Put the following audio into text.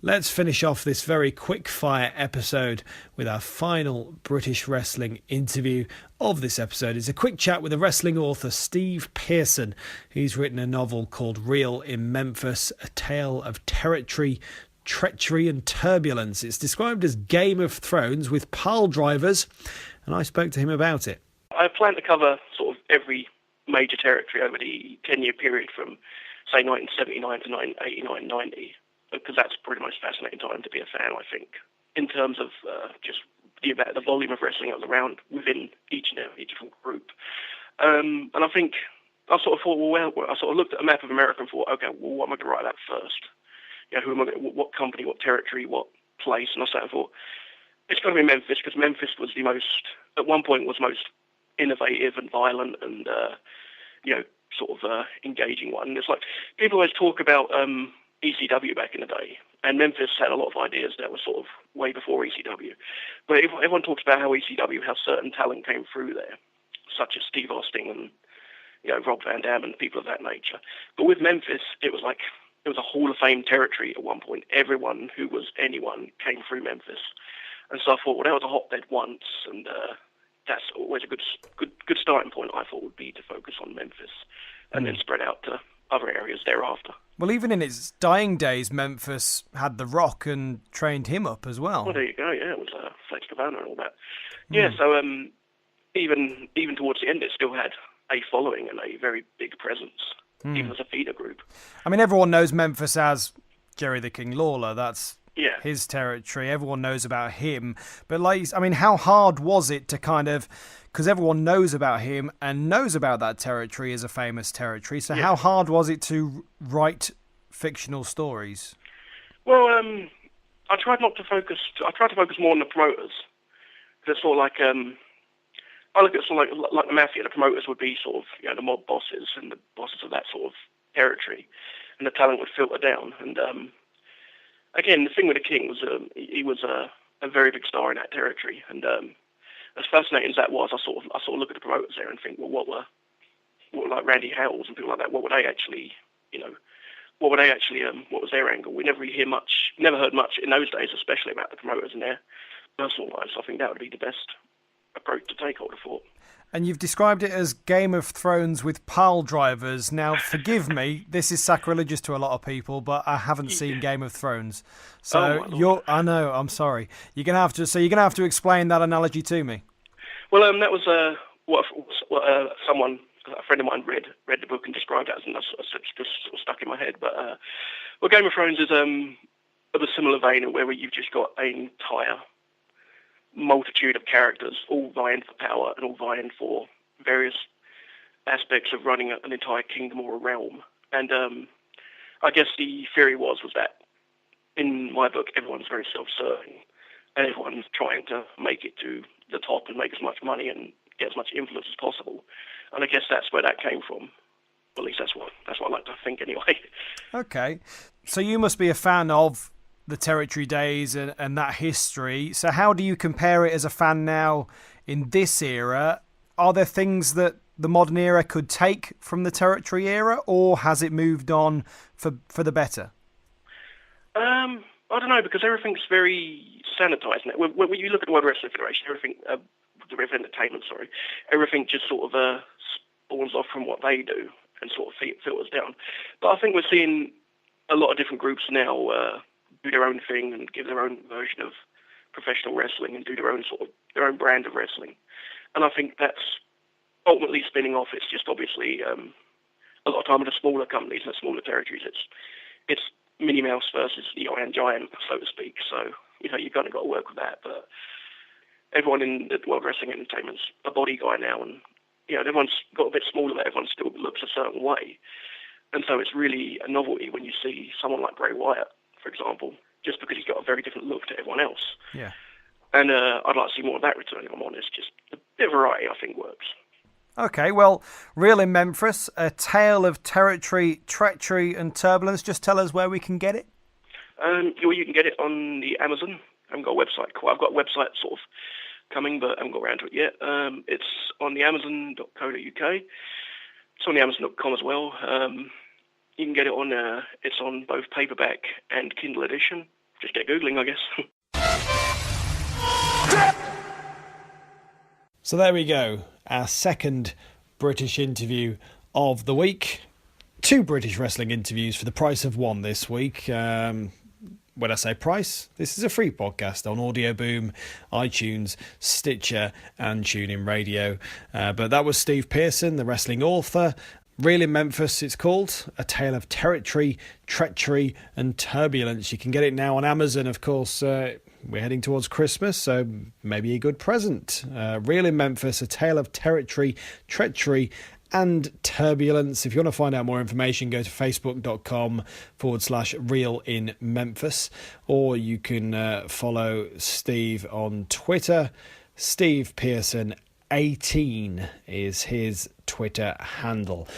Let's finish off this very quick-fire episode with our final British wrestling interview of this episode. It's a quick chat with the wrestling author Steve Pearson. He's written a novel called Real in Memphis, a tale of territory, treachery and turbulence. It's described as Game of Thrones with pile drivers, and I spoke to him about it. I plan to cover sort of every major territory over the 10-year period from, say, 1979 to 1989-90. Because that's pretty much a fascinating time to be a fan, I think, in terms of just the volume of wrestling that was around within each different group. And I think I sort of thought, I sort of looked at a map of America and thought, okay, well, what am I going to write about first? You know, who am I going to, what company, what territory, what place? And I sat and thought, it's going to be Memphis, because Memphis was the most, at one point, was most innovative and violent and, sort of engaging one. And it's like, people always talk about ECW back in the day, and Memphis had a lot of ideas that were sort of way before ECW. But everyone talks about how ECW, how certain talent came through there, such as Steve Austin and Rob Van Dam and people of that nature. But with Memphis, it was a Hall of Fame territory at one point. Everyone who was anyone came through Memphis, and so I thought, well, that was a hotbed once, and that's always a good starting point. I thought would be to focus on Memphis, and then spread out to other areas thereafter. Well, even in its dying days, Memphis had The Rock and trained him up as well. Well, there you go. Yeah, it was Flex Cabana and all that. Yeah, so even towards the end, it still had a following and a very big presence, even as a feeder group. I mean, everyone knows Memphis as Jerry the King Lawler. That's his territory. Everyone knows about him. But, how hard was it to kind of... Because everyone knows about him and knows about that territory as a famous territory. So how hard was it to write fictional stories? Well, I tried to focus more on the promoters. Because it's sort of like... I look at it sort of like the mafia. The promoters would be sort of, the mob bosses and the bosses of that sort of territory. And the talent would filter down. And, again, the thing with the King was he was a very big star in that territory. And as fascinating as that was, I sort of look at the promoters there and think, well, what were like Randy Howells and people like that? What were they actually, what was their angle? We never heard much in those days, especially about the promoters and their personal lives. So I think that would be the best approach to take, I would have thought. And you've described it as Game of Thrones with pile drivers. Now, forgive me, this is sacrilegious to a lot of people, but I haven't seen Game of Thrones. So I know, I'm sorry. You're gonna have to explain that analogy to me. Well, that was what a friend of mine read the book and described it as, and that's just sort of stuck in my head. But Game of Thrones is of a similar vein, where you've just got an entire multitude of characters all vying for power and all vying for various aspects of running an entire kingdom or a realm. And I guess the theory was that in my book, everyone's very self-serving and everyone's trying to make it to the top and make as much money and get as much influence as possible. And I guess that's where that came from. At least that's what I like to think anyway. Okay. So you must be a fan of the territory days and that history. So how do you compare it as a fan now in this era? Are there things that the modern era could take from the territory era, or has it moved on for the better? I don't know, because everything's very sanitized now. When you look at the World Wrestling Federation, the Rev Entertainment, everything just sort of spawns off from what they do and sort of filters down. But I think we're seeing a lot of different groups now do their own thing and give their own version of professional wrestling and do their own brand of wrestling. And I think that's ultimately spinning off. It's just obviously a lot of time with the smaller companies and the smaller territories. It's Minnie Mouse versus the Iron Giant, so to speak. So, you've kind of got to work with that. But everyone in the World Wrestling Entertainment's a body guy now, and everyone's got a bit smaller, but everyone still looks a certain way. And so it's really a novelty when you see someone like Bray Wyatt, for example, just because he's got a very different look to everyone else. Yeah. And I'd like to see more of that return, if I'm honest. Just a bit of variety, I think, works. Okay, well, Real in Memphis, a tale of territory, treachery and turbulence. Just tell us where we can get it. You can get it on the Amazon. I haven't got a website. I've got a website sort of coming, but I haven't got around to it yet. It's on the Amazon.co.uk. It's on the Amazon.com as well. You can get it on. It's on both paperback and Kindle edition. just get Googling, I guess. So there we go, our second British interview of the week. 2 British wrestling interviews for the price of 1 this week. When I say price, this is a free podcast on Audio Boom, iTunes, Stitcher and TuneIn Radio. But that was Steve Pearson, the wrestling author. Real in Memphis, it's called. A Tale of Territory, Treachery and Turbulence. You can get it now on Amazon, of course. We're heading towards Christmas, so maybe a good present. Real in Memphis, A Tale of Territory, Treachery and Turbulence. If you want to find out more information, go to facebook.com/Real in Memphis, or you can follow Steve on Twitter. Steve Pearson 18 is his Twitter handle.